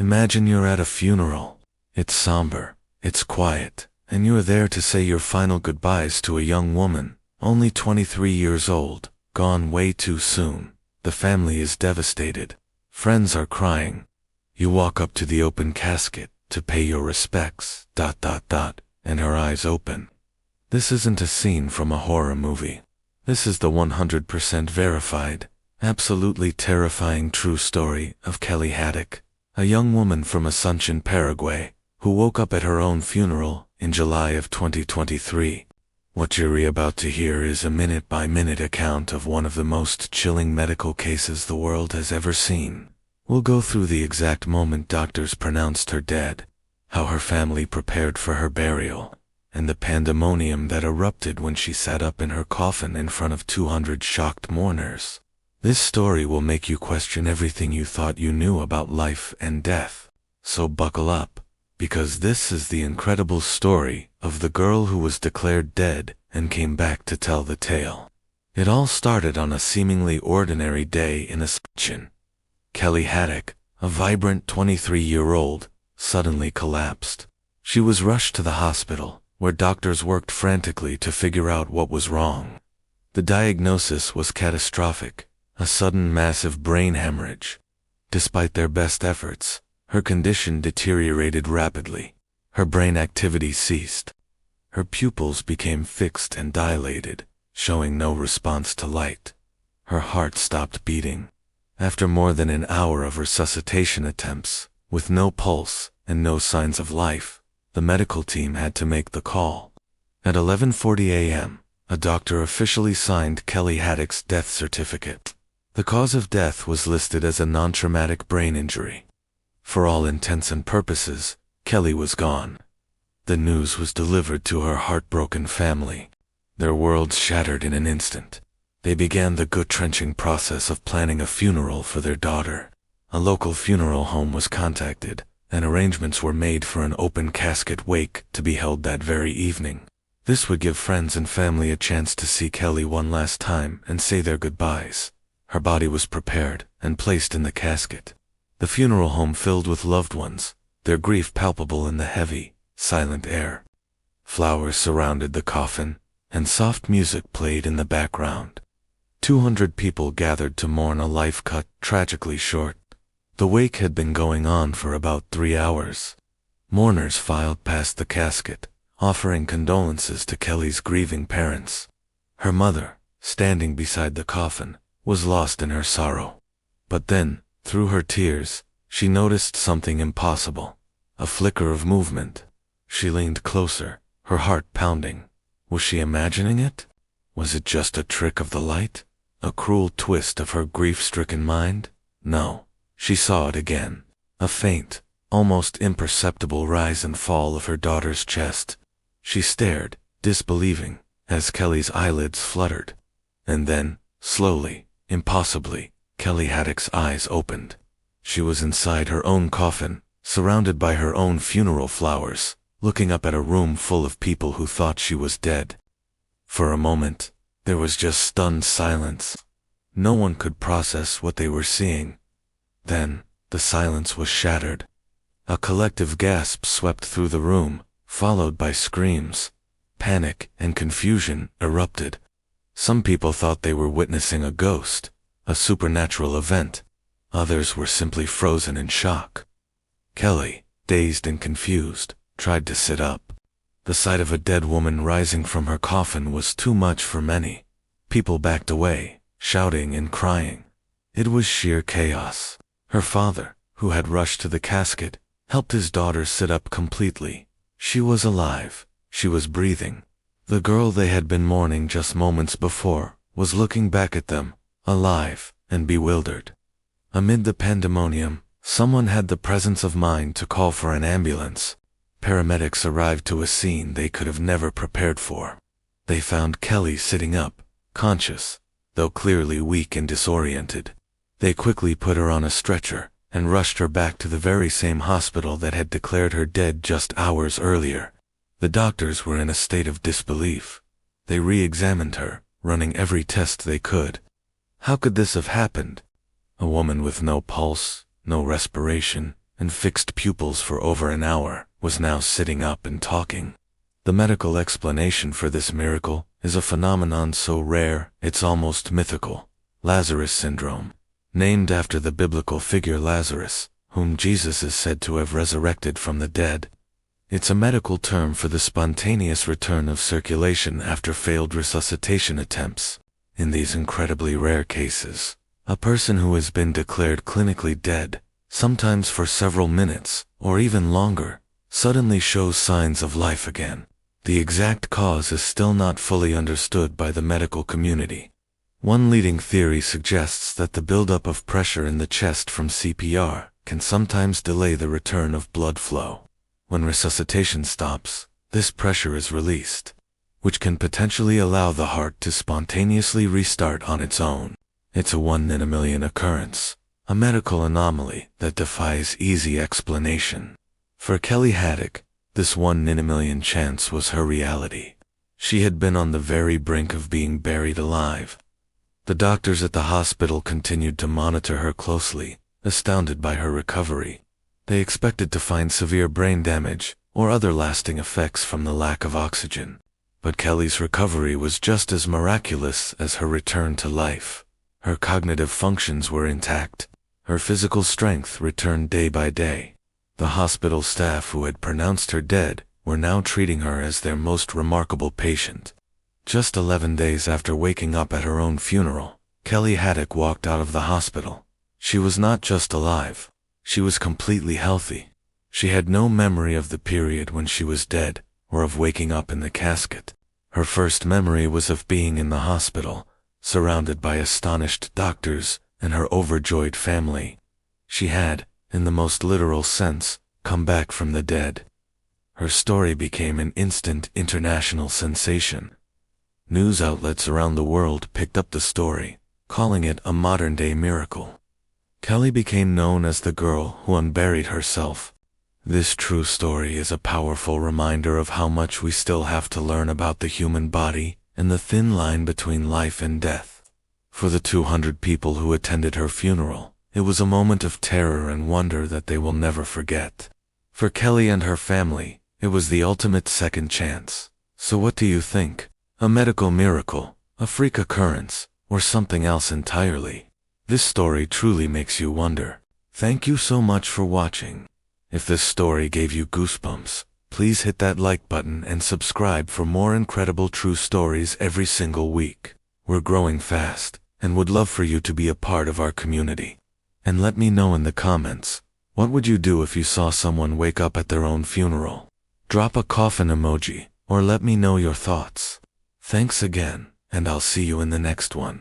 Imagine you're at a funeral. It's somber, it's quiet, and you're there to say your final goodbyes to a young woman, only 23 years old, gone way too soon. The family is devastated. Friends are crying. You walk up to the open casket to pay your respects, and her eyes open. This isn't a scene from a horror movie. This is the 100% verified, absolutely terrifying true story of Kellie Haddock, a young woman from Asunción, Paraguay, who woke up at her own funeral in July of 2023. What you're about to hear is a minute-by-minute account of one of the most chilling medical cases the world has ever seen. We'll go through the exact moment doctors pronounced her dead, how her family prepared for her burial, and the pandemonium that erupted when she sat up in her coffin in front of 200 shocked mourners. This story will make you question everything you thought you knew about life and death. So buckle up, because this is the incredible story of the girl who was declared dead and came back to tell the tale. It all started on a seemingly ordinary day in Asunción. Kellie Haddock, a vibrant 23-year-old, suddenly collapsed. She was rushed to the hospital, where doctors worked frantically to figure out what was wrong. The diagnosis was catastrophic, a sudden massive brain hemorrhage. Despite their best efforts, her condition deteriorated rapidly. Her brain activity ceased. Her pupils became fixed and dilated, showing no response to light. Her heart stopped beating. After more than an hour of resuscitation attempts, with no pulse and no signs of life, the medical team had to make the call. At 11:40 a.m., a doctor officially signed Kellie Haddock's death certificate. The cause of death was listed as a non-traumatic brain injury. For all intents and purposes, Kellie was gone. The news was delivered to her heartbroken family. Their worlds shattered in an instant. They began the gut-wrenching process of planning a funeral for their daughter. A local funeral home was contacted, and arrangements were made for an open-casket wake to be held that very evening. This would give friends and family a chance to see Kellie one last time and say their goodbyes. Her body was prepared and placed in the casket. The funeral home filled with loved ones, their grief palpable in the heavy, silent air. Flowers surrounded the coffin, and soft music played in the background. 200 people gathered to mourn a life cut tragically short. The wake had been going on for about 3 hours. Mourners filed past the casket, offering condolences to Kellie's grieving parents. Her mother, standing beside the coffin, was lost in her sorrow. But then, through her tears, she noticed something impossible. A flicker of movement. She leaned closer, her heart pounding. Was she imagining it? Was it just a trick of the light? A cruel twist of her grief-stricken mind? No. She saw it again. A faint, almost imperceptible rise and fall of her daughter's chest. She stared, disbelieving, as Kellie's eyelids fluttered. And then, slowly, impossibly, Kellie Haddock's eyes opened. She was inside her own coffin, surrounded by her own funeral flowers, looking up at a room full of people who thought she was dead. For a moment, there was just stunned silence. No one could process what they were seeing. Then, the silence was shattered. A collective gasp swept through the room, followed by screams. Panic and confusion erupted. Some people thought they were witnessing a ghost, a supernatural event. Others were simply frozen in shock. Kellie, dazed and confused, tried to sit up. The sight of a dead woman rising from her coffin was too much for many. People backed away, shouting and crying. It was sheer chaos. Her father, who had rushed to the casket, helped his daughter sit up completely. She was alive. She was breathing. The girl they had been mourning just moments before was looking back at them, alive and bewildered. Amid the pandemonium, someone had the presence of mind to call for an ambulance. Paramedics arrived to a scene they could have never prepared for. They found Kellie sitting up, conscious, though clearly weak and disoriented. They quickly put her on a stretcher and rushed her back to the very same hospital that had declared her dead just hours earlier. The doctors were in a state of disbelief. They re-examined her, running every test they could. How could this have happened? A woman with no pulse, no respiration, and fixed pupils for over an hour, was now sitting up and talking. The medical explanation for this miracle is a phenomenon so rare it's almost mythical: Lazarus Syndrome, named after the biblical figure Lazarus, whom Jesus is said to have resurrected from the dead. It's a medical term for the spontaneous return of circulation after failed resuscitation attempts. In these incredibly rare cases, a person who has been declared clinically dead, sometimes for several minutes, or even longer, suddenly shows signs of life again. The exact cause is still not fully understood by the medical community. One leading theory suggests that the buildup of pressure in the chest from CPR can sometimes delay the return of blood flow. When resuscitation stops, this pressure is released, which can potentially allow the heart to spontaneously restart on its own. It's a 1 in a million occurrence, a medical anomaly that defies easy explanation. For Kellie Haddock, this 1 in a million chance was her reality. She had been on the very brink of being buried alive. The doctors at the hospital continued to monitor her closely, astounded by her recovery. They expected to find severe brain damage or other lasting effects from the lack of oxygen. But Kellie's recovery was just as miraculous as her return to life. Her cognitive functions were intact. Her physical strength returned day by day. The hospital staff who had pronounced her dead were now treating her as their most remarkable patient. Just 11 days after waking up at her own funeral, Kellie Haddock walked out of the hospital. She was not just alive. She was completely healthy. She had no memory of the period when she was dead, or of waking up in the casket. Her first memory was of being in the hospital, surrounded by astonished doctors and her overjoyed family. She had, in the most literal sense, come back from the dead. Her story became an instant international sensation. News outlets around the world picked up the story, calling it a modern-day miracle. Kellie became known as the girl who unburied herself. This true story is a powerful reminder of how much we still have to learn about the human body and the thin line between life and death. For the 200 people who attended her funeral, it was a moment of terror and wonder that they will never forget. For Kellie and her family, it was the ultimate second chance. So what do you think? A medical miracle, a freak occurrence, or something else entirely? This story truly makes you wonder. Thank you so much for watching. If this story gave you goosebumps, please hit that like button and subscribe for more incredible true stories every single week. We're growing fast, and would love for you to be a part of our community. And let me know in the comments, what would you do if you saw someone wake up at their own funeral? Drop a coffin emoji, or let me know your thoughts. Thanks again, and I'll see you in the next one.